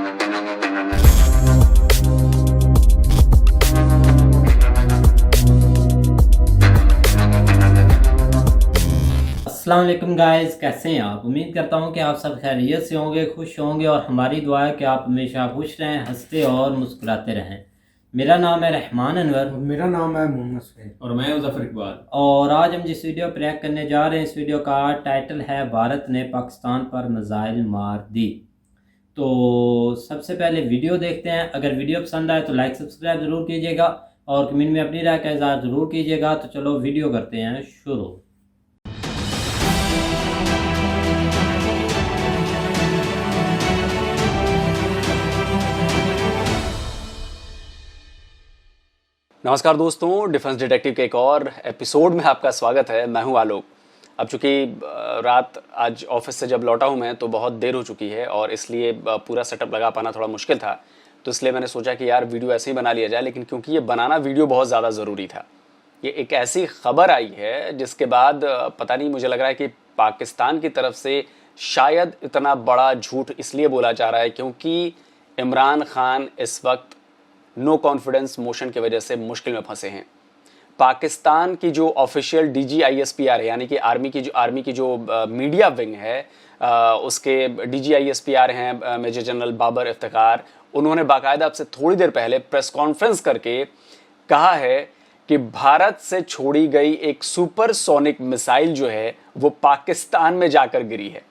अस्सलाम वालेकुम गाइस, कैसे हैं आप। उम्मीद करता हूं कि आप सब खैरियत से होंगे, खुश होंगे और हमारी दुआ है कि आप हमेशा खुश रहें, हंसते और मुस्कुराते रहें। मेरा नाम है रहमान अनवर। मेरा नाम है मोहम्मद सैयद और मैं मुजफ्फर इकबाल। और आज हम जिस वीडियो पर रिएक्ट करने जा रहे हैं, इस वीडियो का टाइटल है भारत ने पाकिस्तान पर मिसाइल मार दी। तो सबसे पहले वीडियो देखते हैं। अगर वीडियो पसंद आए तो लाइक सब्सक्राइब ज़रूर कीजिएगा और कमेंट में अपनी राय का इज़हार ज़रूर कीजिएगा। तो चलो वीडियो करते हैं शुरू। नमस्कार दोस्तों, डिफेंस डिटेक्टिव के एक और एपिसोड में आपका स्वागत है। मैं हूं आलोक। अब चूंकि रात आज ऑफिस से जब लौटा हूं मैं तो बहुत देर हो चुकी है और इसलिए पूरा सेटअप लगा पाना थोड़ा मुश्किल था। तो इसलिए मैंने सोचा कि यार वीडियो ऐसे ही बना लिया जाए, लेकिन क्योंकि ये बनाना वीडियो बहुत ज़्यादा ज़रूरी था। ये एक ऐसी खबर आई है जिसके बाद पता नहीं, मुझे लग रहा है कि पाकिस्तान की तरफ से शायद इतना बड़ा झूठ इसलिए बोला जा रहा है क्योंकि इमरान खान इस वक्त नो कॉन्फिडेंस मोशन की वजह से मुश्किल में फंसे हैं। पाकिस्तान की जो ऑफिशियल DGISPR है, यानी कि आर्मी की जो मीडिया विंग है, उसके DGISPR हैं मेजर जनरल बाबर इफ्तिखार। उन्होंने बाकायदा अब से थोड़ी देर पहले प्रेस कॉन्फ्रेंस करके कहा है कि भारत से छोड़ी गई एक सुपरसोनिक मिसाइल जो है वो पाकिस्तान में जाकर गिरी है।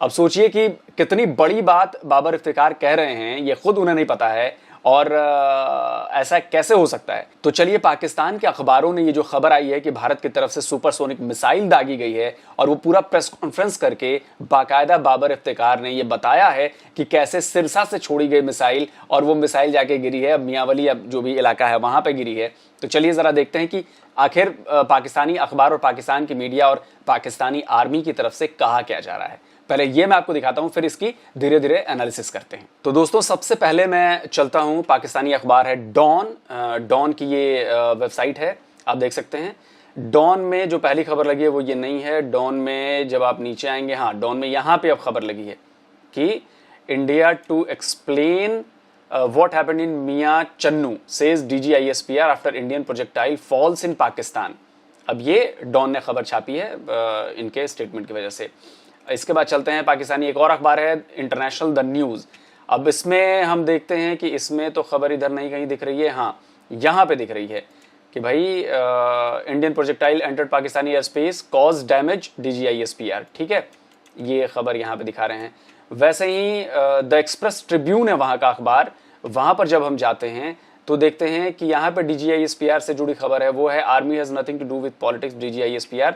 अब सोचिए कि कितनी बड़ी बात बाबर इफ्तिखार कह रहे हैं, ये खुद उन्हें नहीं पता है और ऐसा कैसे हो सकता है। तो चलिए, पाकिस्तान के अखबारों ने ये जो खबर आई है कि भारत की तरफ से सुपरसोनिक मिसाइल दागी गई है, और वो पूरा प्रेस कॉन्फ्रेंस करके बाकायदा बाबर इफ्तिखार ने ये बताया है कि कैसे सिरसा से छोड़ी गई मिसाइल, और वो मिसाइल जाके गिरी है अब मियांवली, अब जो भी इलाका है वहां पे गिरी है। तो चलिए जरा देखते हैं कि आखिर पाकिस्तानी अखबार और पाकिस्तान की मीडिया और पाकिस्तानी आर्मी की तरफ से कहा क्या जा रहा है। पहले ये मैं आपको दिखाता हूं, फिर इसकी धीरे धीरे एनालिसिस करते हैं। तो दोस्तों, सबसे पहले मैं चलता हूं, पाकिस्तानी अखबार है डॉन की ये वेबसाइट है, आप देख सकते हैं। डॉन में जो पहली खबर लगी है वो ये नहीं है। डॉन में जब आप नीचे आएंगे, हाँ, डॉन में यहां पे अब खबर लगी है कि India to explain what happened in Mian Channu says DGISPR after Indian projectile falls in Pakistan. अब ये डॉन ने खबर छापी है इनके स्टेटमेंट की वजह से। इसके बाद चलते हैं, पाकिस्तानी एक और अखबार है इंटरनेशनल द न्यूज़। अब इसमें हम देखते हैं कि इसमें तो खबर इधर नहीं कहीं दिख रही है, हाँ यहाँ पे दिख रही है कि भाई Indian projectile entered Pakistani air space cause damage DGISPR। ठीक है, ये खबर यहाँ पे दिखा रहे हैं। वैसे ही द एक्सप्रेस ट्रिब्यून है वहाँ का अखबार, वहाँ पर जब हम जाते हैं तो देखते हैं कि यहाँ पे DGISPR से जुड़ी खबर है, वो है army has nothing to do with politics DGISPR।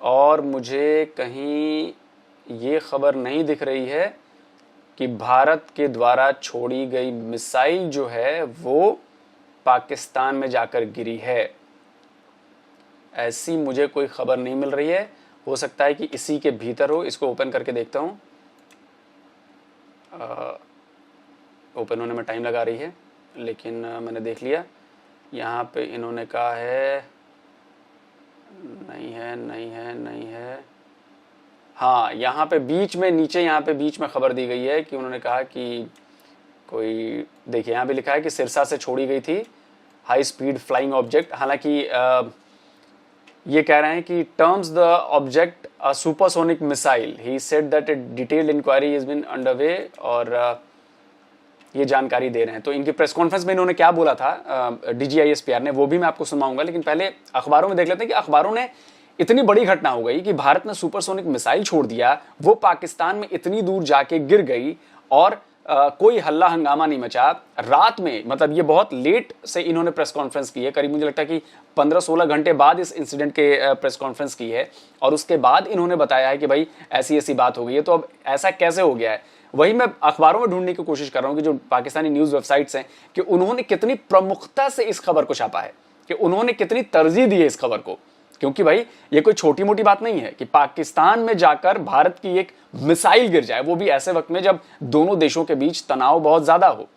और मुझे कहीं ये खबर नहीं दिख रही है कि भारत के द्वारा छोड़ी गई मिसाइल जो है वो पाकिस्तान में जाकर गिरी है। ऐसी मुझे कोई खबर नहीं मिल रही है। हो सकता है कि इसी के भीतर हो। इसको ओपन करके देखता हूँ। ओपन होने में टाइम लगा रही है, लेकिन मैंने देख लिया। यहाँ पे इन्होंने कहा है नहीं है। हाँ, यहाँ पे बीच में, नीचे यहाँ पे बीच में खबर दी गई है कि उन्होंने कहा कि कोई, देखिए यहाँ पे लिखा है कि सिरसा से छोड़ी गई थी हाई स्पीड फ्लाइंग ऑब्जेक्ट। हालांकि ये कह रहे हैं कि terms the object a supersonic missile, he said that a detailed inquiry is been underway, और ये जानकारी दे रहे हैं। तो इनकी प्रेस कॉन्फ्रेंस में इन्होंने क्या बोला था DGISPR ने, वो भी मैं आपको सुनाऊंगा। लेकिन पहले अखबारों में देख लेते हैं कि अखबारों ने, इतनी बड़ी घटना हो गई कि भारत ने सुपरसोनिक मिसाइल छोड़ दिया, वो पाकिस्तान में इतनी दूर जाके गिर गई और कोई हल्ला हंगामा नहीं मचा। रात में, मतलब ये बहुत लेट से इन्होंने प्रेस कॉन्फ्रेंस की है, करीब मुझे लगता है कि 15-16 घंटे बाद इस इंसिडेंट के प्रेस कॉन्फ्रेंस की है, और उसके बाद इन्होंने बताया है कि भाई ऐसी ऐसी बात हो गई है। तो अब ऐसा कैसे हो गया है, वही मैं अखबारों में ढूंढने की कोशिश कर रहा हूं कि जो पाकिस्तानी न्यूज़ वेबसाइट्स हैं, कि उन्होंने कितनी प्रमुखता से इस खबर को छापा है, कि उन्होंने कितनी तरजीह दी है इस खबर को। क्योंकि भाई ये कोई छोटी मोटी बात नहीं है कि पाकिस्तान में जाकर भारत की एक मिसाइल गिर जाए, वो भी ऐसे वक्त में जब दोनों देशों के बीच तनाव बहुत ज्यादा हो।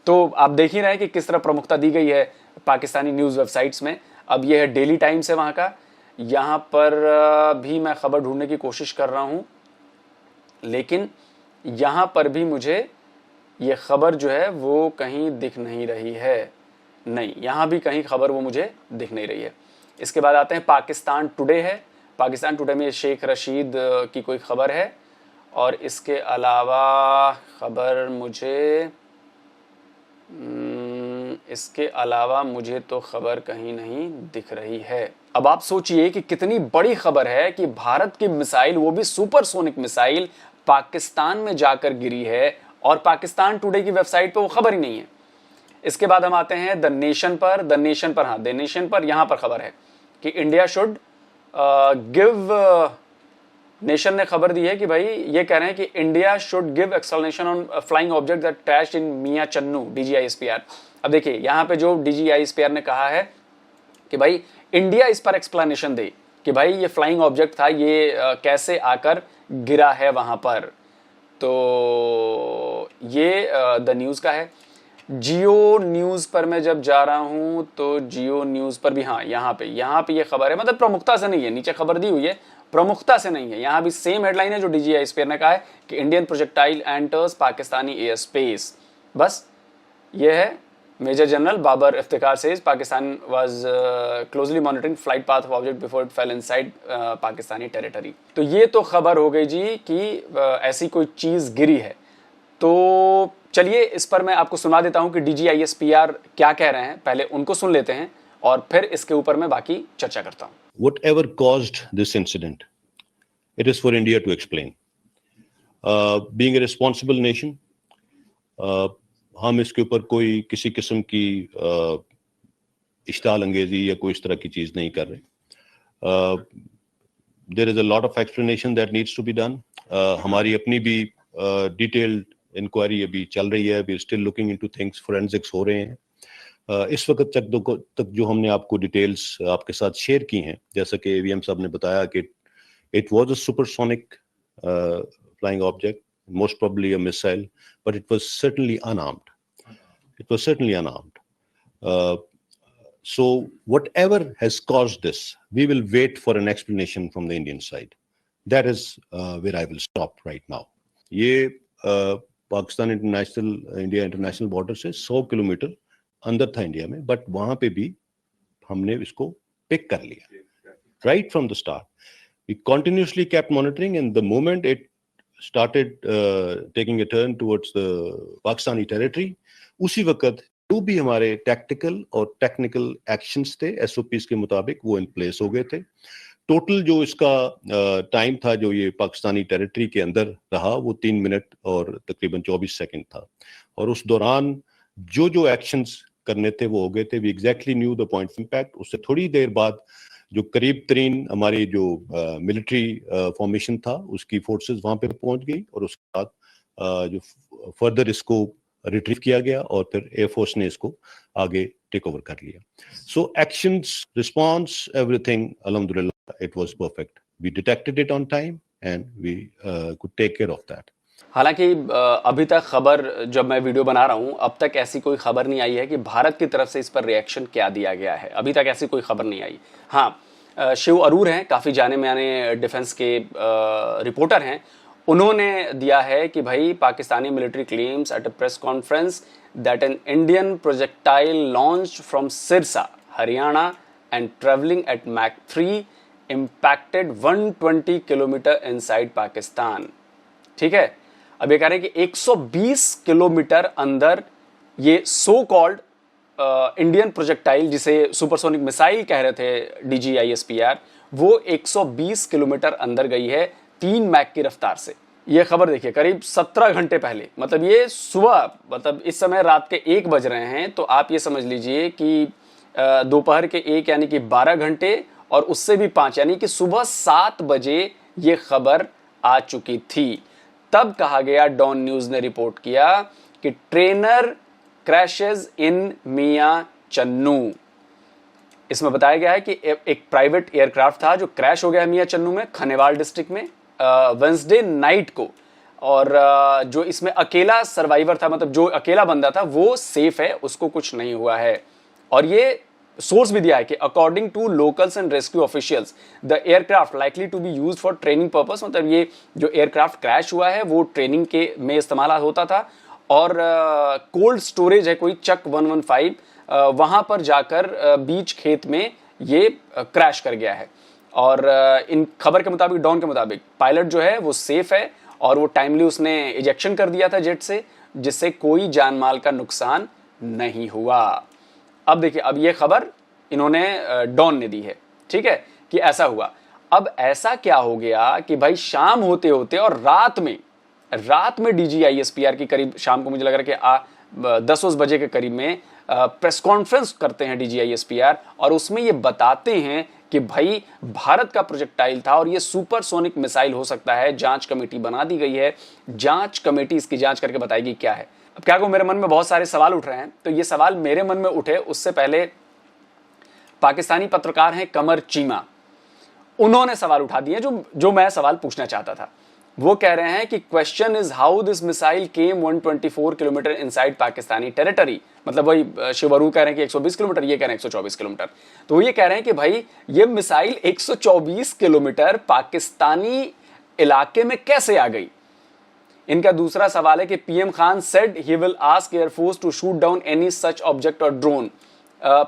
तो आप देख ही रहे हैं कि किस तरह प्रमुखता दी गई है पाकिस्तानी न्यूज़ वेबसाइट्स में। अब यह है डेली टाइम्स है वहाँ का, यहाँ पर भी मैं खबर ढूंढने की कोशिश कर रहा हूँ, लेकिन यहाँ पर भी मुझे ये खबर जो है वो कहीं दिख नहीं रही है। नहीं, यहाँ भी कहीं खबर वो मुझे दिख नहीं रही है। इसके बाद आते हैं पाकिस्तान टुडे है। पाकिस्तान टुडे में शेख रशीद की कोई खबर है, और इसके अलावा खबर मुझे इसके अलावा मुझे तो खबर कहीं नहीं दिख रही है। अब आप सोचिए कि कितनी बड़ी खबर है कि भारत की मिसाइल, वो भी सुपरसोनिक मिसाइल, पाकिस्तान में जाकर गिरी है, और पाकिस्तान टुडे की वेबसाइट पे वो खबर ही नहीं है। इसके बाद हम आते हैं द नेशन पर। द नेशन पर यहां पर खबर है कि इंडिया शुड गिव, नेशन ने खबर दी है कि भाई ये कह रहे हैं कि India should give explanation on flying object that crashed in Mian Channu, DGISPR। अब देखिए यहां पे जो DGISPR ने कहा है कि भाई इंडिया इस पर एक्सप्लेनेशन दे कि भाई ये फ्लाइंग ऑब्जेक्ट था, ये कैसे आकर गिरा है वहां पर। तो ये द न्यूज का है। जियो न्यूज पर मैं जब जा रहा हूं तो जियो न्यूज पर भी, हाँ यहाँ पे ये खबर है, मतलब प्रमुखता से नहीं है, नीचे खबर दी हुई है, प्रमुखता से नहीं है। यहां भी सेम हेडलाइन है जो DGISPR ने कहा है कि Indian projectile enters Pakistani air space. बस ये है। Major general Babar Iftikhar says Pakistan was closely monitoring flight path of object before it fell inside Pakistani territory. तो ये तो खबर हो गई जी कि ऐसी कोई चीज गिरी है। तो चलिए इस पर मैं आपको सुना देता हूं कि DGISPR क्या कह रहे हैं, पहले उनको सुन लेते हैं और फिर इसके ऊपर मैं बाकी चर्चा करता हूं। Whatever caused this incident, it is for India to explain. Being a responsible nation, हम इसके ऊपर कोई किसी किस्म की इश्ताल अंगेजी या कोई इस तरह की चीज नहीं कर रहे। There is a lot of explanation that needs to be done. हमारी अपनी भी detailed इंक्वायरी अभी चल रही है, we still looking into things, forensics हो रहे हैं। इस वक्त तक जो हमने आपको डिटेल्स आपके साथ शेयर की हैं, जैसा कि AVM साहब ने बताया कि it was a supersonic flying object, most probably a missile, but it was certainly unarmoured. So whatever has caused this, we will wait for an explanation from the Indian side. That is where I will stop right now. ये Pakistan India international border से 100 kilometre अंदर था India में, but वहां पे भी हमने इसको पिक कर लिया right from the start. We continuously kept monitoring and the moment it started taking a turn towards the Pakistani territory, उसी वक्त जो भी हमारे टैक्टिकल और टेक्निकल एक्शंस थे SOPs के मुताबिक वो इन प्लेस हो गए थे। टोटल जो इसका टाइम था जो ये पाकिस्तानी टेरिटरी के अंदर रहा वो 3 मिनट और तकरीबन 24 सेकंड था, और उस दौरान जो जो एक्शंस करने थे वो हो गए थे। We exactly knew the point of impact. उससे थोड़ी देर बाद जो करीब तरीन हमारी जो मिलिट्री फॉर्मेशन था उसकी फोर्सेस वहां पे पहुंच गई, और उसके बाद जो फर्दर इसको रिट्रीव किया गया और फिर एयरफोर्स ने इसको आगे टेक ओवर कर लिया। सो एक्शंस, रिस्पांस, एवरीथिंग अल्हम्दुलिल्लाह it was perfect. We detected it on time and we could take care of that. हालांकि अभी तक खबर, जब मैं वीडियो बना रहा हूं अब तक ऐसी कोई खबर नहीं आई है कि भारत की तरफ से इस पर रिएक्शन क्या दिया गया है। अभी तक ऐसी कोई खबर नहीं आई। हाँ, शिव अरूर हैं, काफ़ी जाने माने डिफेंस के रिपोर्टर हैं, उन्होंने दिया है कि भाई Pakistani military claims at a press conference that an Indian projectile launched from Sirsa, Haryana and travelling at Mach 3 impacted 120 kilometre inside Pakistan. ठीक है, अब ये कह रहे हैं कि 120 किलोमीटर अंदर ये सो कॉल्ड इंडियन प्रोजेक्टाइल, जिसे सुपरसोनिक मिसाइल कह रहे थे DGISPR, वो 120 किलोमीटर अंदर गई है 3 मैक की रफ्तार से। ये खबर देखिए करीब 17 घंटे पहले, मतलब ये सुबह, मतलब इस समय रात के 1 बज रहे हैं, तो आप ये समझ लीजिए कि दोपहर के 1 यानी कि 12 घंटे और उससे भी 5 यानी कि सुबह 7 बजे ये खबर आ चुकी थी। तब कहा गया, डॉन न्यूज ने रिपोर्ट किया कि ट्रेनर क्रैशेस इन मियां चन्नू। इसमें बताया गया है कि एक प्राइवेट एयरक्राफ्ट था जो क्रैश हो गया मियां चन्नू में, खनेवाल डिस्ट्रिक्ट में वेंसडे नाइट को, और जो इसमें अकेला सर्वाइवर था, मतलब जो अकेला बंदा था वो सेफ है, उसको कुछ नहीं हुआ है। और ये सोर्स भी दिया है कि according to locals and rescue officials the aircraft likely to be used for training purpose, मतलब ये जो एयरक्राफ्ट क्रैश हुआ है वो ट्रेनिंग के में इस्तेमाल होता था, और कोल्ड स्टोरेज है कोई चक 115, वहां पर जाकर बीच खेत में ये क्रैश कर गया है। और इन खबर के मुताबिक, डॉन के मुताबिक, पायलट जो है वो सेफ है और वो टाइमली उसने इजेक्शन कर दिया था जेट से, जिससे कोई जान माल का नुकसान नहीं हुआ। अब देखिए, अब ये खबर इन्होंने डॉन ने दी है, ठीक है, कि ऐसा हुआ। अब ऐसा क्या हो गया कि भाई शाम होते होते और रात में DGISPR की करीब, शाम को मुझे लग रहा है कि 10 बजे के करीब में प्रेस कॉन्फ्रेंस करते हैं DGISPR, और उसमें ये बताते हैं कि भाई भारत का प्रोजेक्टाइल था और ये सुपरसोनिक मिसाइल हो सकता है। जांच कमेटी बना दी गई है, जांच कमेटी इसकी जांच करके बताएगी क्या है। अब क्या कहूं, मेरे मन में बहुत सारे सवाल उठ रहे हैं। तो ये सवाल मेरे मन में उठे उससे पहले पाकिस्तानी पत्रकार हैं कमर चीमा, उन्होंने सवाल उठा दिए जो मैं सवाल पूछना चाहता था। वो कह रहे हैं कि question is how this missile came 124 kilometre inside Pakistani territory. मतलब वही शिवरू कह रहे हैं कि 120 किलोमीटर, ये कह रहे हैं 124 किलोमीटर। तो ये कह रहे हैं कि भाई ये मिसाइल 124 किलोमीटर पाकिस्तानी इलाके में कैसे आ गई। इनका दूसरा सवाल है कि PM Khan said he will ask air force to shoot down any such object और ड्रोन।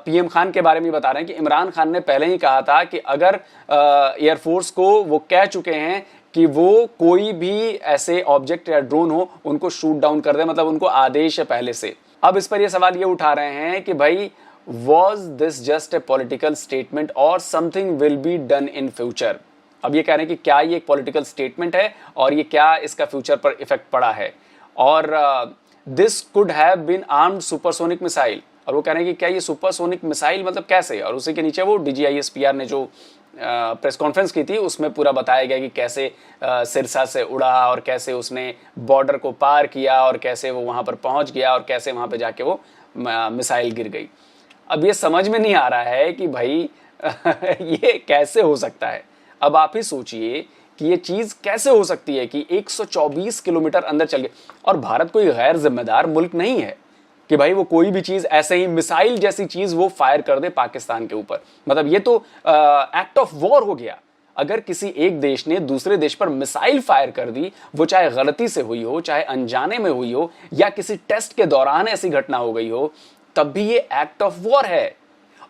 PM खान के बारे में बता रहे हैं कि इमरान खान ने पहले ही कहा था कि अगर एयरफोर्स को वो कह चुके हैं कि वो कोई भी ऐसे ऑब्जेक्ट या ड्रोन हो उनको शूट डाउन कर दे, मतलब उनको आदेश है पहले से। अब इस पर ये सवाल ये उठा रहे हैं कि भाई was this just a political statement और something will be done in future. अब ये कह रहे हैं कि क्या ये एक पॉलिटिकल स्टेटमेंट है और ये क्या इसका फ्यूचर पर इफेक्ट पड़ा है, और this could have been armed supersonic missile. और वो कह रहे हैं कि क्या ये सुपरसोनिक मिसाइल मतलब कैसे, और उसी के नीचे वो DGISPR ने जो प्रेस कॉन्फ्रेंस की थी उसमें पूरा बताया गया कि कैसे सिरसा से उड़ा और कैसे उसने बॉर्डर को पार किया और कैसे वो वहां पर पहुंच गया और कैसे वहां पे जाके वो मिसाइल गिर गई। अब ये समझ में नहीं आ रहा है कि भाई ये कैसे हो सकता है। अब आप ही सोचिए कि ये चीज कैसे हो सकती है कि 124 किलोमीटर अंदर चल गए, और भारत कोई गैर जिम्मेदार मुल्क नहीं है कि भाई वो कोई भी चीज ऐसे ही मिसाइल जैसी चीज वो फायर कर दे पाकिस्तान के ऊपर। मतलब ये तो एक्ट ऑफ वॉर हो गया। अगर किसी एक देश ने दूसरे देश पर मिसाइल फायर कर दी, वो चाहे गलती से हुई हो, चाहे अनजाने में हुई हो, या किसी टेस्ट के दौरान ऐसी घटना हो गई हो, तब भी ये एक्ट ऑफ वॉर है।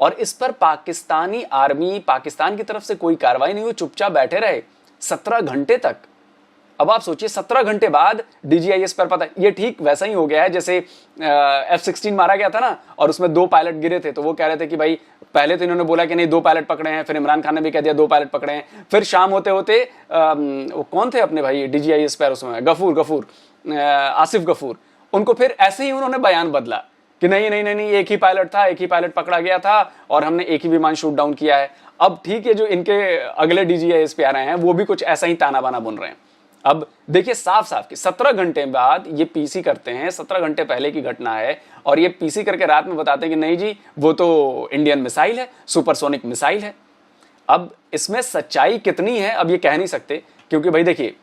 और इस पर पाकिस्तानी आर्मी, पाकिस्तान की तरफ से कोई कार्रवाई नहीं हुई, चुपचाप बैठे रहे 17 घंटे तक। अब आप सोचिए 17 घंटे बाद DGIS पर पता, ये ठीक वैसा ही हो गया है जैसे F-16 मारा गया था ना, और उसमें 2 पायलट गिरे थे। तो वो कह रहे थे कि भाई पहले तो इन्होंने बोला कि नहीं 2 पायलट पकड़े हैं, फिर इमरान खान ने भी कह दिया 2 पायलट पकड़े हैं, फिर शाम होते होते वो कौन थे अपने भाई DGIS पर उसमें, आसिफ गफूर, उनको फिर ऐसे ही उन्होंने बयान बदला कि नहीं नहीं नहीं एक ही पायलट था, एक ही पायलट पकड़ा गया था और हमने एक ही विमान शूट डाउन किया है। अब ठीक है, जो इनके अगले DGIS पे आ रहे हैं वो भी कुछ ऐसा ही ताना बाना बुन रहे हैं। अब देखिए साफ साफ कि 17 घंटे बाद ये PC करते हैं, 17 घंटे पहले की घटना है, और ये PC करके रात में बताते हैं कि नहीं जी वो तो इंडियन मिसाइल है, सुपरसोनिक मिसाइल है। अब इसमें सच्चाई कितनी है अब ये कह नहीं सकते, क्योंकि भाई देखिए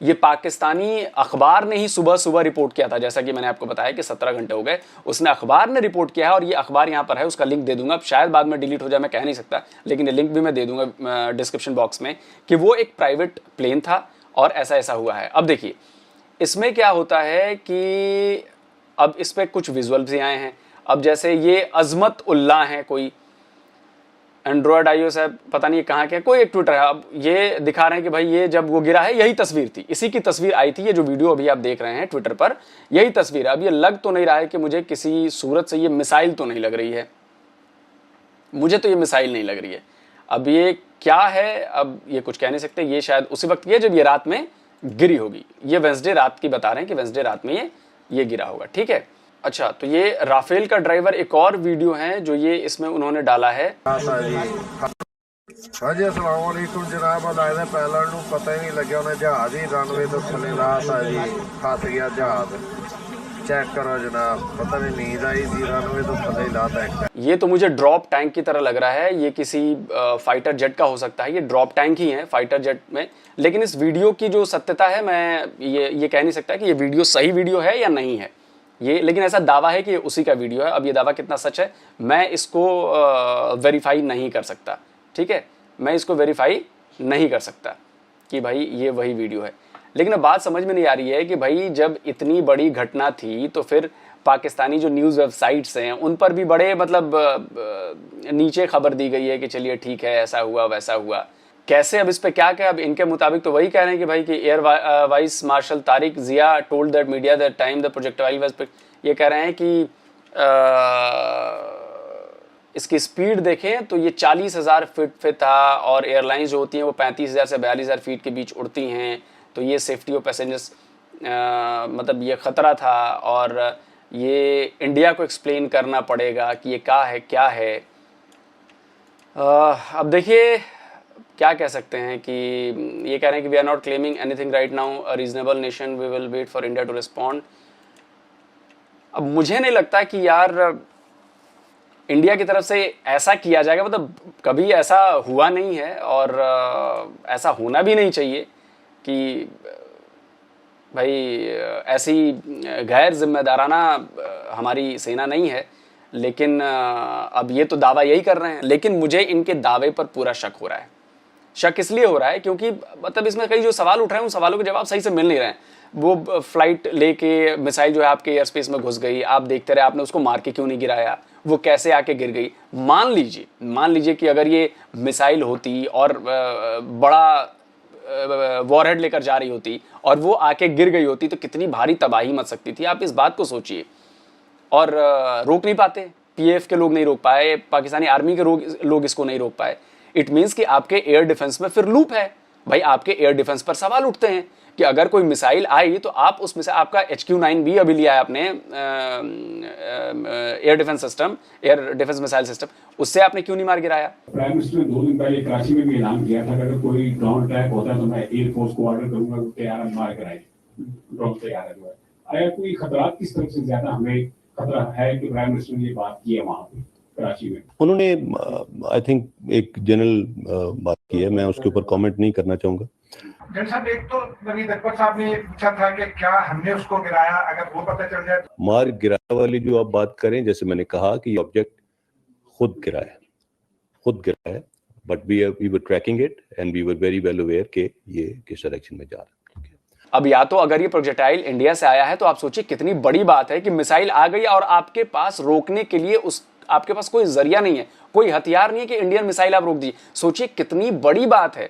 ये पाकिस्तानी अखबार ने ही सुबह सुबह रिपोर्ट किया था, जैसा कि मैंने आपको बताया कि 17 घंटे हो गए, उसने अखबार ने रिपोर्ट किया है, और ये अखबार यहाँ पर है, उसका लिंक दे दूंगा। अब शायद बाद में डिलीट हो जाए, मैं कह नहीं सकता, लेकिन ये लिंक भी मैं दे दूंगा डिस्क्रिप्शन बॉक्स में, कि वो एक प्राइवेट प्लेन था और ऐसा ऐसा हुआ है। अब देखिए इसमें क्या होता है कि अब इस पर कुछ विजुअल्स भी आए हैं। अब जैसे ये अजमत उल्लाह हैं, कोई एंड्रॉयड iOS है, पता नहीं कहाँ के, कोई एक ट्विटर है। अब ये दिखा रहे हैं कि भाई ये जब वो गिरा है यही तस्वीर थी, इसी की तस्वीर आई थी, ये जो वीडियो अभी आप देख रहे हैं ट्विटर पर यही तस्वीर है। अब ये लग तो नहीं रहा है कि मुझे किसी सूरत से ये मिसाइल तो नहीं लग रही है, मुझे तो ये मिसाइल नहीं लग रही है। अब ये क्या है अब ये कुछ कह नहीं सकते, ये शायद उसी वक्त की जब ये रात में गिरी होगी। ये वेंसडे रात की बता रहे हैं कि वेंसडे रात में ये गिरा होगा, ठीक है। अच्छा, तो ये राफेल का ड्राइवर एक और वीडियो है जो ये इसमें उन्होंने डाला है। हाँ जी, अस्सलाम वालेकुम जनाब। अलायदा पायलट नूं पता ही नहीं लग्या, उन्हें जहाज ही रनवे तो थले लाता जी, फस गया जहाज। चेक करो जनाब, पता नहीं नींद आई थी, रनवे तो थले ही लाता है। ये तो मुझे ड्रॉप टैंक की तरह लग रहा है, ये किसी फाइटर जेट का हो सकता है, ये ड्रॉप टैंक ही है फाइटर जेट में। लेकिन इस वीडियो की जो सत्यता है मैं ये कह नहीं सकता कि ये वीडियो सही वीडियो है या नहीं है ये, लेकिन ऐसा दावा है कि ये उसी का वीडियो है। अब ये दावा कितना सच है मैं इसको वेरीफाई नहीं कर सकता, ठीक है, मैं इसको वेरीफाई नहीं कर सकता कि भाई ये वही वीडियो है। लेकिन अब बात समझ में नहीं आ रही है कि भाई जब इतनी बड़ी घटना थी तो फिर पाकिस्तानी जो न्यूज़ वेबसाइट्स हैं उन पर भी बड़े मतलब नीचे खबर दी गई है कि चलिए ठीक है, ऐसा हुआ वैसा हुआ। कैसे, अब इस पे क्या क्या, अब इनके मुताबिक तो वही कह रहे हैं कि भाई कि air vice marshal Tariq Zia told that media that time the projectile was, ये कह रहे हैं कि इसकी स्पीड देखें तो ये 40,000 फीट पे था और एयरलाइंस जो होती हैं वो 35,000 से 42,000 फीट के बीच उड़ती हैं, तो ये सेफ्टी ऑफ पैसेंजर्स मतलब ये ख़तरा था और ये इंडिया को एक्सप्लेन करना पड़ेगा कि ये क्या है। अब देखिए क्या कह सकते हैं कि ये कह रहे हैं कि we are not claiming anything right now, a reasonable nation, we will wait for India to respond. अब मुझे नहीं लगता कि यार इंडिया की तरफ से ऐसा किया जाएगा, मतलब कभी ऐसा हुआ नहीं है और ऐसा होना भी नहीं चाहिए कि भाई ऐसी गैर जिम्मेदाराना हमारी सेना नहीं है। लेकिन अब ये तो दावा यही कर रहे हैं, लेकिन मुझे इनके दावे पर पूरा शक हो रहा है। शक इसलिए हो रहा है क्योंकि मतलब इसमें कई जो सवाल उठ रहे हैं उन सवालों के जवाब सही से मिल नहीं रहे हैं। वो फ्लाइट लेके मिसाइल जो है आपके एयर स्पेस में घुस गई, आप देखते रहे, आपने उसको मार के क्यों नहीं गिराया, वो कैसे आके गिर गई। मान लीजिए कि अगर ये मिसाइल होती और बड़ा वॉरहेड लेकर जा रही होती और वो आके गिर गई होती तो कितनी भारी तबाही मच सकती थी। आप इस बात को सोचिए। और रोक नहीं पाते, पीएफ के लोग नहीं रोक पाए, पाकिस्तानी आर्मी के लोग इसको नहीं रोक पाए। इट मीन्स कि आपके एयर डिफेंस में फिर लूप है। भाई आपके एयर डिफेंस पर सवाल उठते हैं कि अगर कोई मिसाइल आई तो आप उसमें से, आपका HQ-9B अभी लिया है आपने air defence system, air defence missile system, उससे आपने क्यों नहीं मार गिराया? प्राइम मिनिस्टर ने 2 दिन पहले कराची में भी ऐलान किया था कि अगर कोई ग्राउंड अटैक होता है तो मैं एयरफोर्स को ऑर्डर करूंगा कि तैयार मार कराए, ड्रोन तैयार है। आया कोई खतरा किस तरफ से ज्यादा हमें खतरा है कि प्राइम मिनिस्टर ने ये बात की है वहां पे कराची में? उन्होंने आई थिंक एक जनरल बात की है, मैं उसके ऊपर कमेंट नहीं करना चाहूंगा। जनरल साहब, एक तो नवीद अकबर साहब ने पूछा था कि क्या हमने उसको गिराया, अगर वो पता चल जाए तो। मार गिराया वाली जो आप बात करें, जैसे मैंने कहा कि ये ऑब्जेक्ट खुद गिरा है, but we were tracking it and we were very well aware कि ये किस डायरेक्शन में जा रहा है। अब या तो अगर ये प्रोजेक्टाइल इंडिया से आया है तो आप सोचिए कितनी बड़ी बात है कि मिसाइल आ गई और आपके पास रोकने के लिए आपके पास कोई जरिया नहीं है, कोई हथियार नहीं है कि इंडियन मिसाइल आप रोक दीजिए। सोचिए कितनी बड़ी बात है।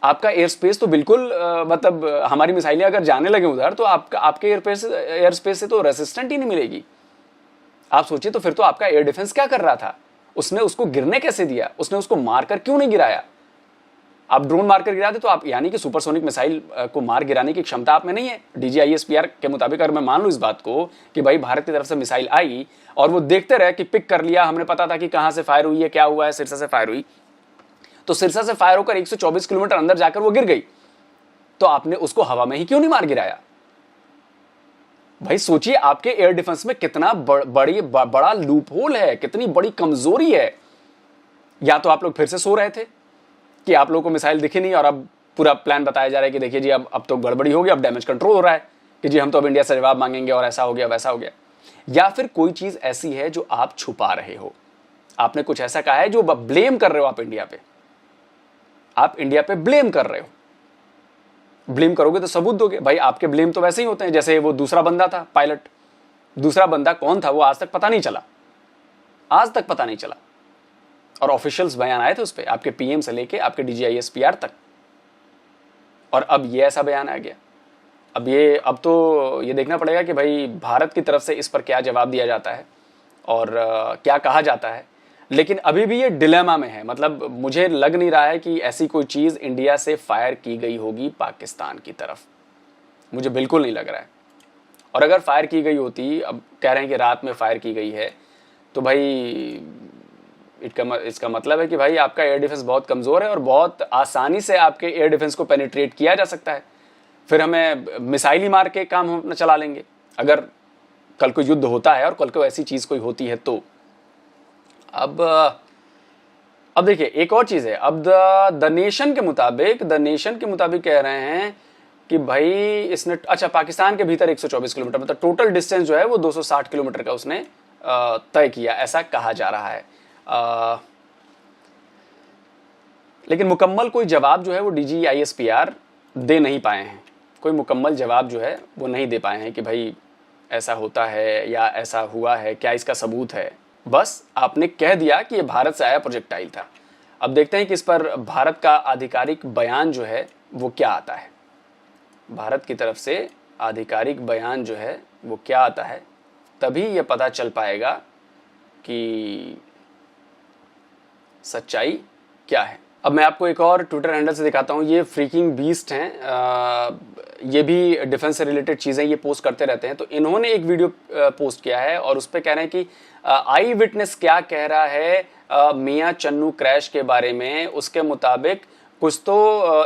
आपका एयर स्पेस तो बिल्कुल मतलब हमारी मिसाइलें अगर जाने लगे उधर तो आपके एयर स्पेस से तो रेसिस्टेंट ही नहीं मिलेगी। आप सोचिए तो फिर तो आपका एयर डिफेंस क्या कर रहा था? उसने उसको गिरने कैसे दिया? उसने उसको मारकर क्यों नहीं गिराया? आप ड्रोन मारकर गिरा दे तो आप, यानी कि सुपरसोनिक मिसाइल को मार गिराने की क्षमता आप में नहीं है। DGISPR के मुताबिक अगर मैं मान लूं इस बात को कि भाई भारत की तरफ से मिसाइल आई और वो देखते रहे कि पिक कर लिया, हमने पता था कि कहां से फायर हुई है, क्या हुआ है, सिरसा से फायर हुई, तो सिरसा से फायर होकर 124 किलोमीटर अंदर जाकर वो गिर गई, तो आपने उसको हवा में ही क्यों नहीं मार गिराया? भाई सोचिए आपके एयर डिफेंस में कितना बड़ा लूप होल है, कितनी बड़ी कमजोरी है। या तो आप लोग फिर से सो रहे थे कि आप लोगों को मिसाइल दिखी नहीं और अब पूरा प्लान बताया जा रहा है कि देखिए जी अब तो गड़बड़ी हो गई, अब डैमेज कंट्रोल हो रहा है कि जी हम तो अब इंडिया से जवाब मांगेंगे और ऐसा हो गया वैसा हो गया। या फिर कोई चीज ऐसी है जो आप छुपा रहे हो, आपने कुछ ऐसा कहा है जो ब्लेम कर रहे हो आप इंडिया पे, आप इंडिया पे ब्लेम कर रहे हो। ब्लेम करोगे तो सबूत दोगे। भाई आपके ब्लेम तो वैसे ही होते हैं जैसे वो दूसरा बंदा था पायलट, दूसरा बंदा कौन था वो आज तक पता नहीं चला, आज तक पता नहीं चला। और ऑफिशियल्स बयान आए थे उस पर, आपके PM से लेके आपके DGISPR तक, और अब ये ऐसा बयान आ गया। अब तो ये देखना पड़ेगा कि भाई भारत की तरफ से इस पर क्या जवाब दिया जाता है और क्या कहा जाता है। लेकिन अभी भी ये डिलेमा में है, मतलब मुझे लग नहीं रहा है कि ऐसी कोई चीज़ इंडिया से फायर की गई होगी पाकिस्तान की तरफ, मुझे बिल्कुल नहीं लग रहा है। और अगर फायर की गई होती, अब कह रहे हैं कि रात में फायर की गई है, तो भाई इसका मतलब है कि भाई आपका एयर डिफेंस बहुत कमज़ोर है और बहुत आसानी से आपके एयर डिफेंस को पेनिट्रेट किया जा सकता है। फिर हमें मिसाइल ही मार के काम हम अपना चला लेंगे अगर कल को युद्ध होता है और कल को ऐसी चीज़ कोई होती है तो। अब देखिए एक और चीज़ है। अब द नेशन के मुताबिक कह रहे हैं कि भाई इसने, अच्छा पाकिस्तान के भीतर 124 किलोमीटर, मतलब टोटल डिस्टेंस जो है वो 260 किलोमीटर का उसने तय किया, ऐसा कहा जा रहा है। लेकिन मुकम्मल कोई जवाब जो है वो DGISPR दे नहीं पाए हैं, कोई मुकम्मल जवाब जो है वो नहीं दे पाए हैं कि भाई ऐसा होता है या ऐसा हुआ है, क्या इसका सबूत है। बस आपने कह दिया कि ये भारत से आया प्रोजेक्टाइल था। अब देखते हैं कि इस पर भारत का आधिकारिक बयान जो है वो क्या आता है। भारत की तरफ से आधिकारिक बयान जो है वो क्या आता है, तभी ये पता चल पाएगा कि सच्चाई क्या है। अब मैं आपको एक और ट्विटर हैंडल से दिखाता हूँ। ये फ्रीकिंग बीस्ट हैं, ये भी डिफेंस से रिलेटेड चीज़ें ये पोस्ट करते रहते हैं। तो इन्होंने एक वीडियो पोस्ट किया है और उस पर कह रहे हैं कि आई विटनेस क्या कह रहा है मियाँ चन्नू क्रैश के बारे में। उसके मुताबिक कुछ तो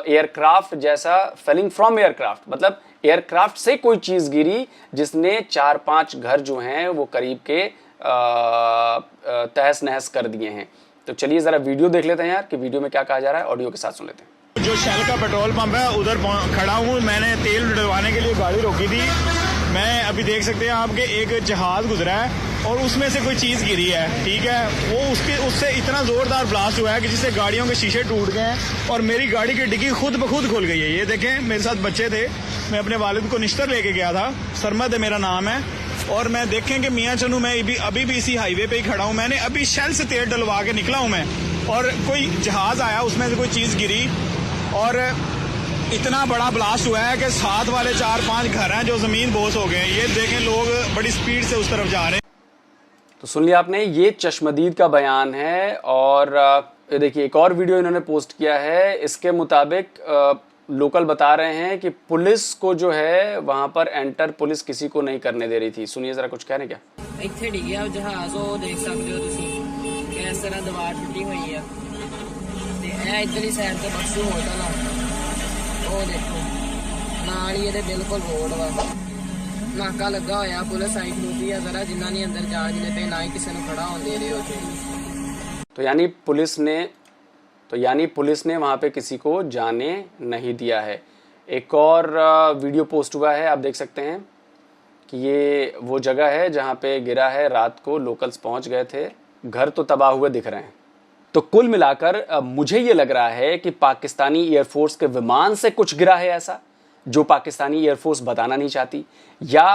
एयरक्राफ्ट जैसा फेलिंग फ्रॉम एयरक्राफ्ट, मतलब एयरक्राफ्ट से कोई चीज़ गिरी जिसने 4-5 घर जो हैं वो करीब के तहस नहस कर दिए हैं। तो चलिए ज़रा वीडियो देख लेते हैं यार कि वीडियो में क्या कहा जा रहा है, ऑडियो के साथ सुन लेते हैं। जो शेल का पेट्रोल पंप है उधर खड़ा हूँ, मैंने तेल डलवाने के लिए गाड़ी रोकी थी। मैं अभी देख सकते हैं आपके एक जहाज गुजरा है और उसमें से कोई चीज़ गिरी है, ठीक है। वो उससे इतना ज़ोरदार ब्लास्ट हुआ है कि जिससे गाड़ियों के शीशे टूट गए हैं और मेरी गाड़ी की डिग्गी खुद ब खुद खुल गई है। ये देखें, मेरे साथ बच्चे थे, मैं अपने वालिद को निश्तर लेके गया था, सरमद है मेरा नाम है। और मैं देखें कि मियाँ चन्नू मैं अभी भी इसी हाईवे पे ही खड़ा हूँ। मैंने अभी शेल से तेल डलवा के निकला हूँ मैं, और कोई जहाज आया, उसमें से कोई चीज़ गिरी और इतना बड़ा ब्लास्ट हुआ है कि साथ वाले 4-5 घर हैं जो ज़मीन बोस हो गए। ये देखें, लोग बड़ी स्पीड से उस तरफ जा रहे हैं। तो सुन लिया आपने, ये चश्मदीद का बयान है। और ये देखिए एक और वीडियो इन्होंने पोस्ट किया है। इसके मुताबिक लोकल बता रहे हैं कि पुलिस को जो है वहां पर एंटर पुलिस किसी को नहीं करने दे रही थी। सुनिए जरा कुछ कह रहे क्या। ਇੱਥੇ ਡਿੱਗਿਆ ਜਹਾਜ਼, ਉਹ ਦੇਖ ਸਕਦੇ ਹੋ ਤੁਸੀਂ ਕਿ ਇਸ ਤਰ੍ਹਾਂ ਦੀਵਾਰ ਟੁੱਟੀ ਹੋਈ ਆ ਤੇ ਇਹ ਇੱਧਰਲੀ ਸਾਈਡ ਤੇ ਬਖਸ਼ੂ ਹੋਟਲ ਆ, ਉਹ ਦੇਖੋ ਨਾਲ ਹੀ ਇਹਦੇ ਬਿਲਕੁਲ ਰੋਡ ਵਾ, ਨਾਕਾ ਲੱਗਾ ਹੋਇਆ, ਪੁਲਿਸ ਆਈ ਖਲੋਤੀ ਆ ਜ਼ਰਾ, ਜਿੰਨਾ ਨਹੀਂ ਅੰਦਰ ਜਾਣ ਦਿੰਦੇ ਪਏ, ਨਾ ਹੀ ਕਿਸੇ ਨੂੰ ਖੜਾ ਹੋਣ ਦੇ ਰਹੇ ਉੱਥੇ। तो यानी पुलिस ने वहाँ पे किसी को जाने नहीं दिया है। एक और वीडियो पोस्ट हुआ है, आप देख सकते हैं कि ये वो जगह है जहाँ पे गिरा है। रात को लोकल्स पहुँच गए थे, घर तो तबाह हुए दिख रहे हैं। तो कुल मिलाकर मुझे ये लग रहा है कि पाकिस्तानी एयरफोर्स के विमान से कुछ गिरा है ऐसा, जो पाकिस्तानी एयरफोर्स बताना नहीं चाहती, या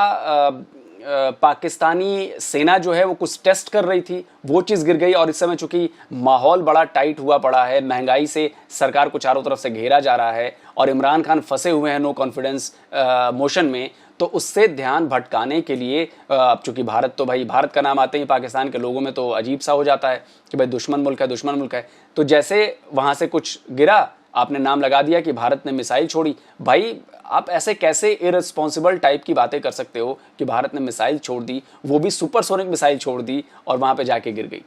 पाकिस्तानी सेना जो है वो कुछ टेस्ट कर रही थी, वो चीज़ गिर गई। और इस समय चूंकि माहौल बड़ा टाइट हुआ पड़ा है, महंगाई से सरकार को चारों तरफ से घेरा जा रहा है और इमरान खान फंसे हुए हैं नो कॉन्फिडेंस मोशन में, तो उससे ध्यान भटकाने के लिए अब चूंकि भारत, तो भाई भारत का नाम आते ही पाकिस्तान के लोगों में तो अजीब सा हो जाता है कि भाई दुश्मन मुल्क है, दुश्मन मुल्क है। तो जैसे वहाँ से कुछ गिरा, आपने नाम लगा दिया कि भारत ने मिसाइल छोड़ी। भाई आप ऐसे कैसे इररिस्पॉन्सिबल टाइप की बातें कर सकते हो कि भारत ने मिसाइल छोड़ दी, वो भी सुपरसोनिक मिसाइल छोड़ दी और वहाँ पे जाके गिर गई।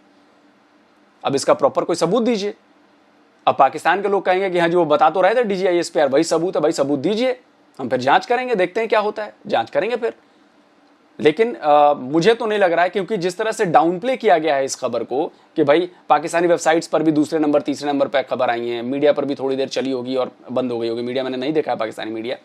अब इसका प्रॉपर कोई सबूत दीजिए। अब पाकिस्तान के लोग कहेंगे कि हाँ जी वो बता तो रहे थे DGIS पे, यार वही सबूत है, भाई सबूत दीजिए, हम फिर जांच करेंगे, देखते हैं क्या होता है, जांच करेंगे फिर। लेकिन मुझे तो नहीं लग रहा है, क्योंकि जिस तरह से डाउन प्ले किया गया है इस खबर को कि भाई पाकिस्तानी वेबसाइट्स पर भी दूसरे नंबर तीसरे नंबर पर खबर आई है, मीडिया पर भी थोड़ी देर चली होगी और बंद हो गई होगी। मीडिया मैंने नहीं देखा है पाकिस्तानी मीडिया,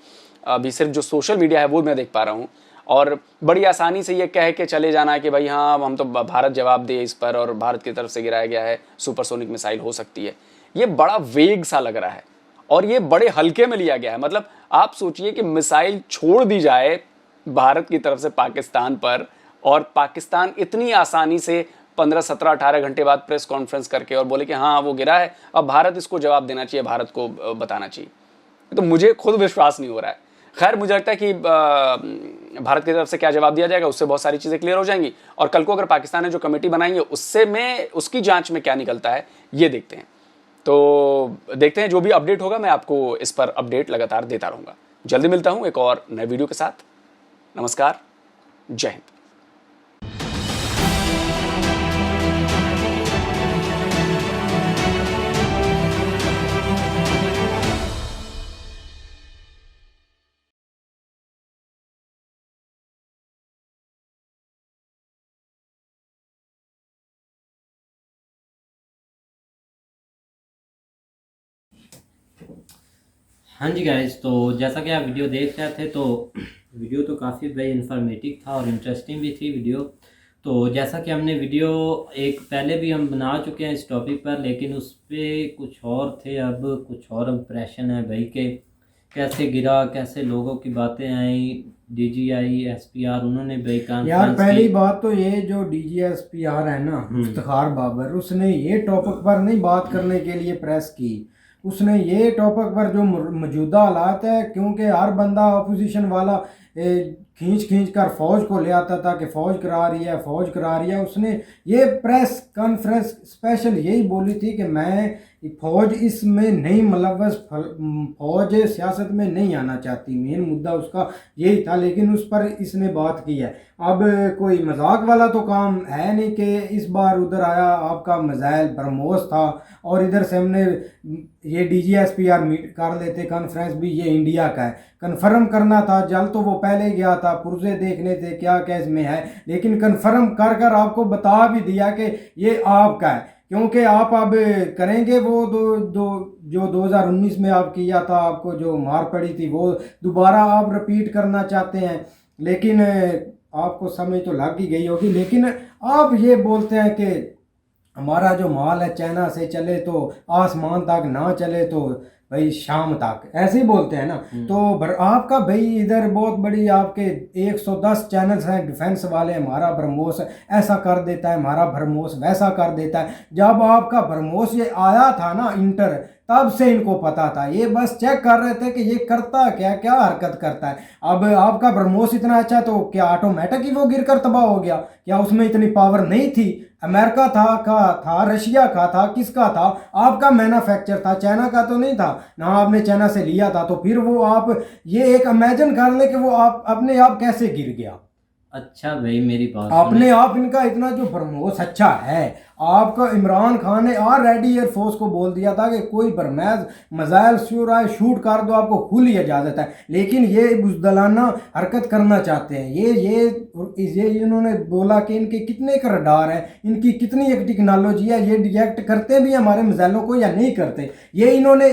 अभी सिर्फ जो सोशल मीडिया है वो मैं देख पा रहा हूँ। और बड़ी आसानी से ये कह के चले जाना है कि भाई हाँ हम तो भारत जवाब दे इस पर और भारत की तरफ से गिराया गया है, सुपरसोनिक मिसाइल हो सकती है, ये बड़ा वेग सा लग रहा है और ये बड़े हल्के में लिया गया है। मतलब आप सोचिए कि मिसाइल छोड़ दी जाए भारत की तरफ से पाकिस्तान पर और पाकिस्तान इतनी आसानी से 15, 17, 18 घंटे बाद प्रेस कॉन्फ्रेंस करके और बोले कि हाँ वो गिरा है, अब भारत इसको जवाब देना चाहिए, भारत को बताना चाहिए। तो मुझे खुद विश्वास नहीं हो रहा है। खैर मुझे लगता है कि भारत की तरफ से क्या जवाब दिया जाएगा उससे बहुत सारी चीज़ें क्लियर हो जाएंगी और कल को अगर पाकिस्तान ने जो कमेटी बनाई है उससे मैं उसकी जांच में क्या निकलता है ये देखते हैं। तो देखते हैं, जो भी अपडेट होगा मैं आपको इस पर अपडेट लगातार देता रहूँगा। जल्दी मिलता हूँ एक और नए वीडियो के साथ। नमस्कार, जय हिंद। हाँ जी गाइस, तो जैसा कि आप वीडियो देख रहे थे तो वीडियो तो काफ़ी भाई इन्फॉर्मेटिव था और इंटरेस्टिंग भी थी वीडियो। तो जैसा कि हमने वीडियो एक पहले भी हम बना चुके हैं इस टॉपिक पर, लेकिन उस पर कुछ और थे, अब कुछ और इंप्रेशन है भाई के कैसे गिरा, कैसे लोगों की बातें आई, DGI SPR उन्होंने भी यार कॉन्फ्रेंस पहली की। बात तो ये जो DGI SPR है ना, इफ्तिखार बाबर, उसने ये टॉपिक पर नहीं बात करने के लिए प्रेस की। उसने ये टॉपिक पर जो मौजूदा हालात है, क्योंकि हर बंदा अपोजिशन वाला खींच खींच कर फौज को ले आता था कि फौज करा रही है, फौज करा रही है। उसने ये प्रेस कॉन्फ्रेंस स्पेशल यही बोली थी कि मैं फौज इसमें नहीं मुलव्वस, फौज सियासत में नहीं आना चाहती, मेन मुद्दा उसका यही था। लेकिन उस पर इसने बात की है। अब कोई मजाक वाला तो काम है नहीं कि इस बार उधर आया आपका मिसाइल ब्रह्मोस था और इधर से हमने ये DGI SPR मीट कर लेते कॉन्फ्रेंस भी ये इंडिया का है, कन्फर्म करना था। जल तो वो पहले गया था, पुर्जे देखने थे क्या क्या इसमें है, लेकिन कन्फर्म कर कर आपको बता भी दिया कि ये आपका है। क्योंकि आप अब करेंगे वो जो 2019 में आप किया था, आपको जो मार पड़ी थी वो दोबारा आप रिपीट करना चाहते हैं। लेकिन आपको समझ तो लग ही गई होगी। लेकिन आप ये बोलते हैं कि हमारा जो माल है चाइना से चले तो आसमान तक, ना चले तो भाई शाम तक, ऐसे ही बोलते हैं ना। तो आपका भाई इधर बहुत बड़ी आपके 110 चैनल्स हैं डिफेंस वाले, हमारा ब्रह्मोस ऐसा कर देता है, हमारा ब्रह्मोस वैसा कर देता है। जब आपका ब्रह्मोस ये आया था ना इंटर, तब से इनको पता था, ये बस चेक कर रहे थे कि ये करता क्या क्या हरकत करता है। अब आपका ब्रह्मोस इतना अच्छा तो क्या ऑटोमेटिक ही वो गिरकर तबाह हो गया? क्या उसमें इतनी पावर नहीं थी? अमेरिका था, रशिया का था, किसका था? आपका मैन्युफैक्चर था, चाइना का तो नहीं था ना। आपने चाइना से लिया था, तो फिर वो आप ये एक इमेजिन कर ले कि वो आप अपने आप कैसे गिर गया। अच्छा भाई मेरी बात अपने आप इनका इतना जो ब्रह्मोस अच्छा है, आपका इमरान खान ने ऑलरेडी एयरफोर्स को बोल दिया था कि कोई बरमैज मजाइल शूट कर दो, आपको खुली इजाज़त है। लेकिन ये बुज़दिलाना हरकत करना चाहते हैं। ये इन्होंने बोला कि इनके कितने का रडार है, इनकी कितनी एक टेक्नोलॉजी है, ये डिटेक्ट करते भी हमारे मिसाइलों को या नहीं करते। ये इन्होंने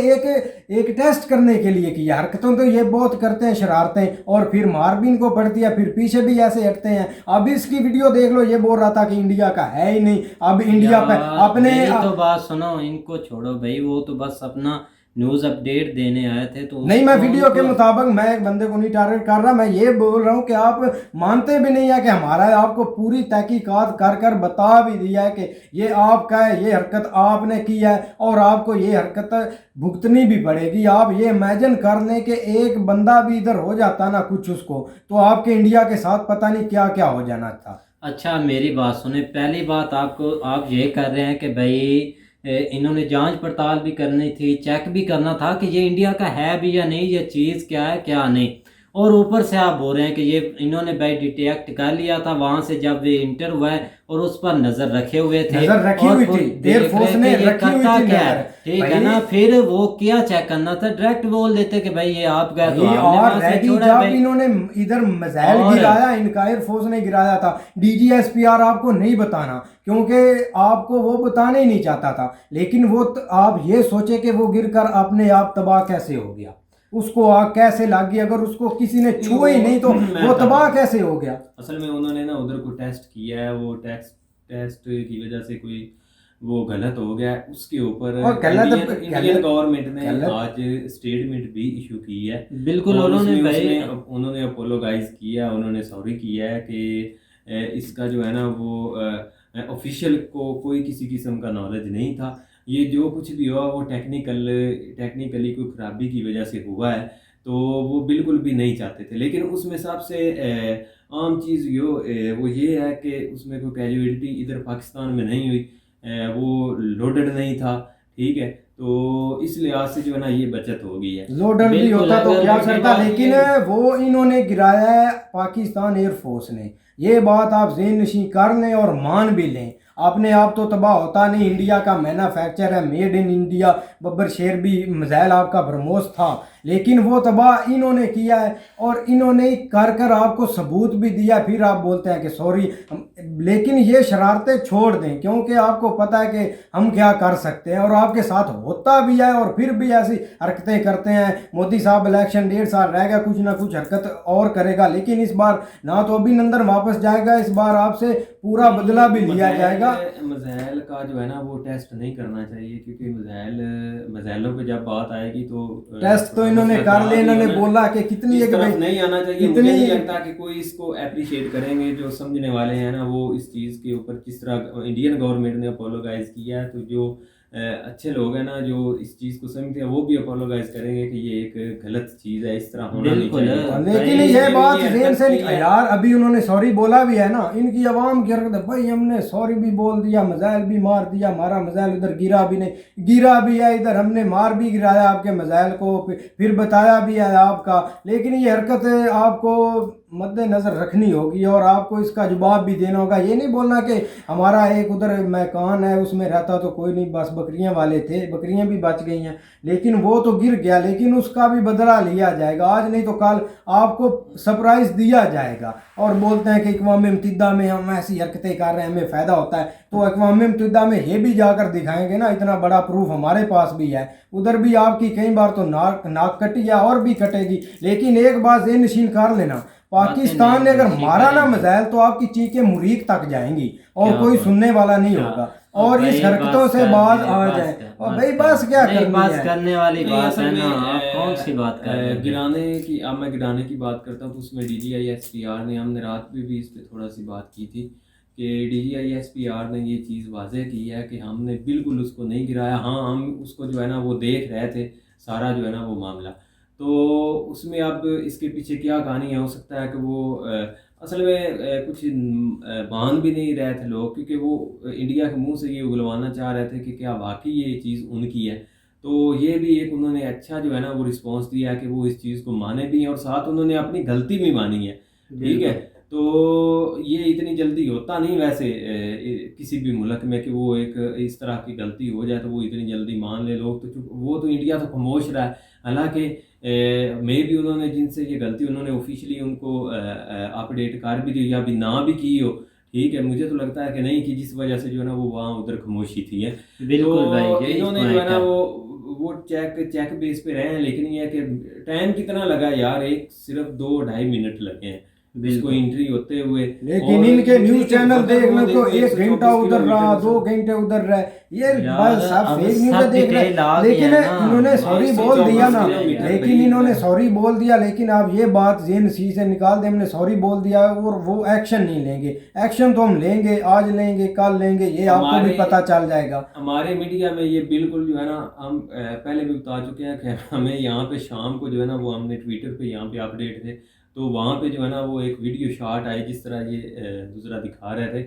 एक टेस्ट करने के लिए किया। हरकतों तो ये बहुत करते हैं शरारतें, और फिर मार भी इनको पड़ती है, फिर पीछे भी ऐसे हटते हैं। अब इसकी वीडियो देख लो, ये बोल रहा था कि इंडिया का है ही नहीं। अब इंडिया पे अपने तो बात सुनो, इनको छोड़ो भाई, वो तो बस अपना न्यूज़ अपडेट देने आए थे। तो नहीं, मैं वीडियो के मुताबिक मैं एक बंदे को नहीं टारगेट कर रहा, मैं ये बोल रहा हूँ कि आप मानते भी नहीं है कि हमारा आपको पूरी तहकीकात कर कर बता भी दिया है कि ये आपका है, ये हरकत आपने की है और आपको ये हरकत भुगतनी भी पड़ेगी। आप ये इमेजिन कर लें कि एक बंदा भी इधर हो जाता ना कुछ उसको, तो आपके इंडिया के साथ पता नहीं क्या क्या हो जाना था। अच्छा मेरी बात सुने, पहली बात आप ये कर रहे हैं कि भाई इन्होंने जांच पड़ताल भी करनी थी, चेक भी करना था कि ये इंडिया का है भी या नहीं, ये चीज़ क्या है क्या नहीं। और ऊपर से आप बोल रहे हैं कि ये इन्होंने भाई डिटेक्ट कर लिया था वहां से जब वे इंटर हुआ है और उस पर नजर रखे हुए थे, नजर रखी हुई थी, एयरफोर्स ने रखी हुई थी क्या है, ठीक है ना। फिर वो क्या चेक करना था, डायरेक्ट बोल देते कि भाई ये आप गए तो जब इन्होंने इधर मिसाइल गिराया, इनका एयरफोर्स ने गिराया था, DGI SPR आपको नहीं बताना, क्योंकि आपको वो बताना ही नहीं चाहता था। लेकिन वो आप ये सोचे कि वो गिरकर अपने आप तबाह कैसे हो गया, उसको आग कैसे लग गई, अगर उसको किसी ने छुआ ही नहीं तो वो तबाह कैसे हो गया। असल में उन्होंने ना उधर को टेस्ट किया है, वो टेस्ट की वजह से कोई वो गलत हो गया है, उसके ऊपर इंडियन गवर्नमेंट ने आज स्टेटमेंट भी इशू की है। बिल्कुल उन्होंने अपोलोगाइज किया, उन्होंने सॉरी किया है कि इसका जो है ना वो ऑफिशियल को कोई किसी किस्म का नॉलेज नहीं था। ये जो कुछ भी हुआ वो टेक्निकली कोई खराबी की वजह से हुआ है, तो वो बिल्कुल भी नहीं चाहते थे। लेकिन उसमें सबसे आम चीज़ वो ये है कि उसमें कोई कैजुअलिटी इधर पाकिस्तान में नहीं हुई, वो लोडेड नहीं था, ठीक है। तो इस लिहाज से जो है ना ये बचत हो गई है। लोडेड भी होता तो क्या करता, लेकिन वो इन्होंने गिराया है पाकिस्तान एयरफोर्स ने। ये बात आप ज़हन नशीं कर लें और मान भी लें। अपने आप तो तबाह होता नहीं, इंडिया का मैन्युफैक्चर है, मेड इन इंडिया। बब्बर शेर भी मिसाइल आपका ब्रह्मोस था, लेकिन वो तबाह इन्होंने किया है और इन्होंने कर कर आपको सबूत भी दिया। फिर आप बोलते हैं कि सॉरी, लेकिन ये शरारतें छोड़ दें, क्योंकि आपको पता है कि हम क्या कर सकते हैं और आपके साथ होता भी है और फिर भी ऐसी हरकतें करते हैं। मोदी साहब इलेक्शन 1.5 साल रह गया, कुछ ना कुछ हरकत और करेगा, लेकिन इस बार ना तो अभिनंदन वापस जाएगा, इस बार आपसे पूरा बदला भी लिया जाएगा। मिसाइल का जो है ना वो टेस्ट नहीं करना चाहिए, क्योंकि मिसाइलों पे जब बात आएगी तो टेस्ट तो इन्होंने मसला कर खराब लिया, ही इन्होंने होना- बोला कि कितनी इस एक तरफ भाई नहीं आना चाहिए। मुझे इतनी नहीं लगता कि कोई इसको अप्रिशिएट करेंगे, जो समझने वाले हैं ना वो इस चीज़ के ऊपर किस तरह इंडियन गवर्नमेंट ने अपोलोगाइज किया है। तो जो अच्छे लोग हैं ना जो इस चीज़ को समझते हैं वो भी अपोलोगाइज करेंगे कि ये एक गलत चीज़ है, इस तरह होना नहीं बिल्कुल। चाहिए। लेकिन भाई, ये बात ये जेन से हरकत की है। यार अभी उन्होंने सॉरी बोला भी है ना, इनकी आवाम की हरकत है भाई, हमने सॉरी भी बोल दिया, मिसाइल भी मार दिया, हमारा मिसाइल उधर गिरा भी नहीं, गिरा भी है इधर, हमने मार भी गिराया आपके मिसाइल को, फिर बताया भी है आपका। लेकिन ये हरकत आपको मद्देनजर रखनी होगी और आपको इसका जवाब भी देना होगा। ये नहीं बोलना कि हमारा एक उधर मकान है उसमें रहता तो कोई नहीं, बस बकरियां वाले थे, बकरियां भी बच गई हैं, लेकिन वो तो गिर गया, लेकिन उसका भी बदला लिया जाएगा, आज नहीं तो कल आपको सरप्राइज दिया जाएगा। और बोलते हैं कि अक़वाम मुत्तहिदा में हम ऐसी हरकतें कर रहे हैं, हमें फ़ायदा होता है, तो अक़वाम मुत्तहिदा में ये भी जाकर दिखाएंगे ना, इतना बड़ा प्रूफ हमारे पास भी है। उधर भी आपकी कई बार तो नाक कटी या और भी कटेगी, लेकिन एक बात ये निशीन कर लेना, पाकिस्तान ने अगर मारा ना मिसाइल तो आपकी चीखें मुरीख तक जाएंगी और कोई सुनने वाला नहीं होगा। और इस हरकतों से बात आ जाए और भाई बस क्या बात करनी है, करने वाली नहीं, बात असल है में, ना, आप कौन सी बात कर रहे हैं? गिराने की, अब मैं गिराने की बात करता हूँ तो उसमें DGI-SPR ने, हमने रात में भी इस पर थोड़ा सी बात की थी कि DGI-SPR ने ये चीज़ वाज़ेह की है कि हमने बिल्कुल उसको नहीं गिराया। हाँ, हम उसको जो है ना वो देख रहे थे सारा जो है ना वो मामला। तो उसमें अब इसके पीछे क्या कहानी है, हो सकता है कि वो असल में कुछ मान भी नहीं रहे थे लोग, क्योंकि वो इंडिया के मुंह से ये उगलवाना चाह रहे थे कि क्या वाकई ये चीज़ उनकी है। तो ये भी एक उन्होंने अच्छा जो है ना वो रिस्पांस दिया कि वो इस चीज़ को माने भी हैं और साथ उन्होंने अपनी गलती भी मानी है। ठीक है, तो ये इतनी जल्दी होता नहीं वैसे किसी भी मुल्क में कि वो एक इस तरह की गलती हो जाए तो वो इतनी जल्दी मान ले लोग। तो वो तो इंडिया तो खामोश रहा है, हालांकि मे भी उन्होंने जिनसे ये गलती उन्होंने ऑफिशियली उनको अपडेट कर भी दी या भी ना भी की हो। ठीक है, मुझे तो लगता है कि नहीं कि जिस वजह से जो है ना वो वहाँ उधर खामोशी थी है। बिल्कुल तो भाई, यही इन्होंने जो है पॉइंट ना है। वो चेक बेस पे रहे हैं, लेकिन ये है कि टाइम कितना लगा यार, एक सिर्फ 2-2.5 मिनट लगे हैं इसको एंट्री होते हुए। लेकिन और इनके एंट्री न्यूज के चैनल वक्त देख वो लो तो देखो 1 घंटा 124 उधर रहा, किलोमीटर 2 घंटे उधर रहे, ये यार, बस सब अब फेक सब न्यूज देख दिखे रहे। लाग लेकिन गया ना, इन्होंने सॉरी बोल दिया ना, 224 किलोमीटर लेकिन भाई, इन्होंने सॉरी बोल दिया, लेकिन आप ये बात जेन सी से निकाल दे, हमने सॉरी बोल दिया और वो एक्शन नहीं लेंगे। एक्शन तो हम लेंगे, आज लेंगे, कल लेंगे, ये आपको भी पता चल जाएगा। हमारे मीडिया में ये बिल्कुल जो है ना, हम पहले भी बता चुके हैं कि हमें यहाँ पे शाम को जो है ना वो हमने ट्विटर पे यहाँ पे अपडेट थे, तो वहाँ पे जो है ना वो एक वीडियो शॉट आई जिस तरह ये दूसरा दिखा रहे थे,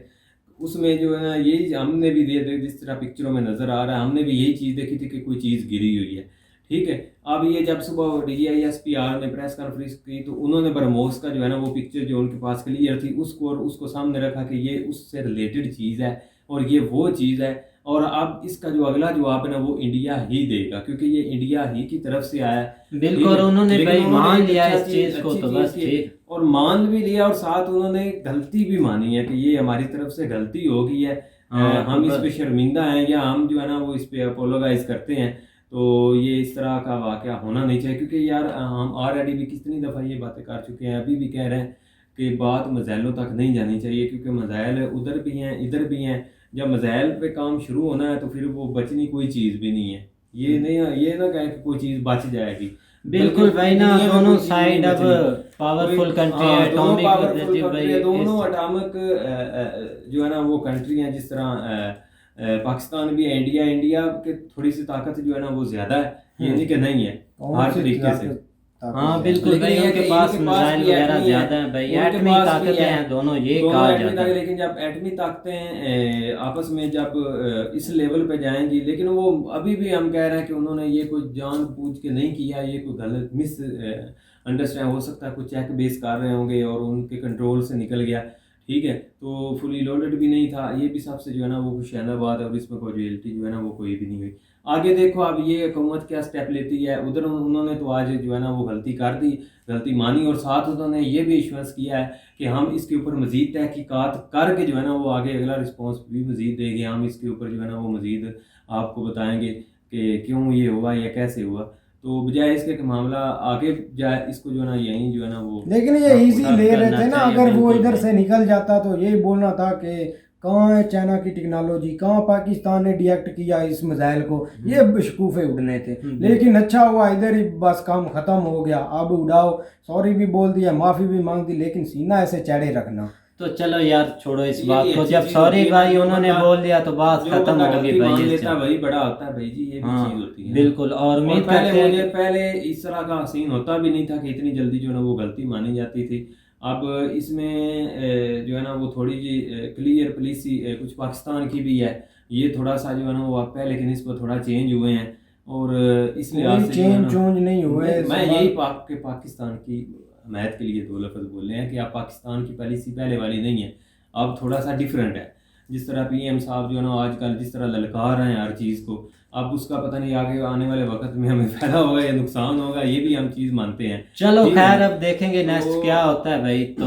उसमें जो है ना यही हमने भी दे जिस तरह पिक्चरों में नज़र आ रहा है, हमने भी यही चीज़ देखी थी कि कोई चीज़ गिरी हुई है। ठीक है, अब ये जब सुबह DGI-SPR ने प्रेस कॉन्फ्रेंस की तो उन्होंने ब्रह्मोस का जो है ना वो पिक्चर जो उनके पास क्लियर थी उसको और उसको सामने रखा कि ये उससे रिलेटेड चीज़ है और ये वो चीज़ है, और अब इसका जो अगला जवाब है ना वो इंडिया ही देगा, क्योंकि ये इंडिया ही की तरफ से आया है। बिल्कुल, उन्होंने लेकिन भाई मान एक लिया अच्छा इस चीज़ को, अच्छी तो चीज़ बस की ठीक। और मान भी लिया और साथ उन्होंने गलती भी मानी है कि ये हमारी तरफ से गलती हो गई है। हाँ, हम तो इस पे शर्मिंदा हैं या हम जो है ना वो इस पे अपोलोगाइज करते हैं। तो ये इस तरह का वाक़या होना नहीं चाहिए, क्योंकि यार हम ऑलरेडी भी कितनी दफ़ा ये बातें कर चुके हैं, अभी भी कह रहे हैं कि बात मिसाइलों तक नहीं जानी चाहिए, क्योंकि मिसाइल उधर भी हैं इधर भी हैं। जब मिसाइल पे काम शुरू होना है तो फिर वो बचनी कोई चीज़ भी नहीं है। ये नहीं, ये ना कहें कि कोई चीज़ बच जाएगी। बिल्कुल भाई ना, दुनिया में दोनों कोई चीज़ साइड नहीं अब बचनी। पावरफुल कंट्री हाँ, है, दोनों एटॉमिक पावरफुल एनर्जी कंट्री भाई है, दोनों इस- अटामिक जो है ना वो कंट्री हैं। जिस तरह पाकिस्तान भी है, इंडिया के थोड़ी सी ताकत जो है ना वो ज़्यादा है, ये नहीं कि नहीं है हर तरीके से। हाँ बिल्कुल लेकिन भाई, ये है उनके कि पास इनके पास मिसाइल भी वगैरह एटमी ज़्यादा है, हैं भाई, उनके एटमी पास भी ताकतें है। हैं दोनों, ये दोनों कहा एटमी जाता ताकत, है। लेकिन जब एटमी ताकतें आपस में जब इस लेवल पे जाएंगी, लेकिन वो अभी भी हम कह रहे हैं कि उन्होंने ये कोई जानबूझ के नहीं किया, ये कोई गलत मिस अंडरस्टैंड हो सकता है, कुछ चेक बेस कर रहे होंगे और उनके कंट्रोल से निकल गया। ठीक है, तो फुली लोडेड भी नहीं था, ये भी सबसे जो है ना वो खुशहाल बात है और इसमें कोई रियलिटी जो है ना वो कोई भी नहीं हुई। आगे देखो अब ये हुकूमत क्या स्टेप लेती है। उधर उन्होंने तो आज जो है ना वो गलती कर दी, गलती मानी, और साथ उन्होंने ये भी विश्वास किया है कि हम इसके ऊपर मज़ीद तहकीकात करके जो है ना वो आगे अगला रिस्पॉन्स भी मज़ीद देंगे, हम इसके ऊपर जो है ना वो मज़ीद आपको बताएंगे कि क्यों ये हुआ या कैसे हुआ। तो बजाय इसके कि मामला आगे जाए, इसको जो है ना यहीं जो है ना वो लेकिन ये इजी ले रहे थे ना, चाहिए, अगर वो बिल्कुल इधर भाई। से निकल जाता तो यही बोलना था कि कहाँ है चाइना की टेक्नोलॉजी, कहाँ पाकिस्तान ने डिएक्ट किया इस मिसाइल को, ये बेवकूफ़े उड़ने थे। लेकिन अच्छा हुआ इधर ही बस काम ख़त्म हो गया, अब उड़ाओ, सॉरी भी बोल दिया, माफ़ी भी मांग दी, लेकिन सीना ऐसे चढ़े रखना। तो चलो यार छोड़ो इस बात को, अच्छी जब चीज़ सॉरी होती है, भाई जो उन्होंने बंदा- बोल दिया तो बात जो खत्म बंदा होगी गलती मान भाई लेता इससे। है वही बड़ा होता है भाई जी, ये भी हाँ, चीज़ होती है। बिल्कुल। और उम्मीद और पहले करते हैं मुझे पहले इस तरह का सीन होता भी नहीं था कि इतनी जल्दी जो है ना वो गलती मानी जाती थी। अब इसमें जो है ना वो थोड़ी जी क्लियर पॉलिसी कुछ पाकिस्तान की भी है, ये थोड़ा सा जो है ना वो अब पहले के निस्बत थोड़ा चेंज हुए हैं, और इस लिहाज से जो है ना चेंज नहीं हुए। मैं यही पाकिस्तान की हमायत के लिए 2 लफ्ज़ बोले हैं कि अब पाकिस्तान की पॉलिसी पहले वाली नहीं है, अब थोड़ा सा डिफरेंट है। जिस तरह पीएम साहब जो है ना आजकल जिस तरह ललकार रहे हैं हर चीज़ को, अब उसका पता नहीं आगे आने वाले वक्त में हमें फायदा होगा या नुकसान होगा, ये भी हम चीज़ मानते हैं। चलो ठीक है। खैर अब देखेंगे नेक्स्ट क्या होता है भाई। तो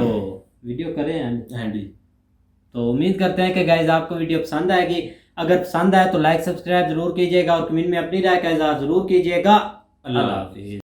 वीडियो करें हाँ जी, तो उम्मीद करते हैं कि गाइज आपको वीडियो पसंद आएगी। अगर पसंद आए तो लाइक सब्सक्राइब जरूर कीजिएगा और कमेंट में अपनी राय का इजहार जरूर कीजिएगा। अल्लाह हाफिज़।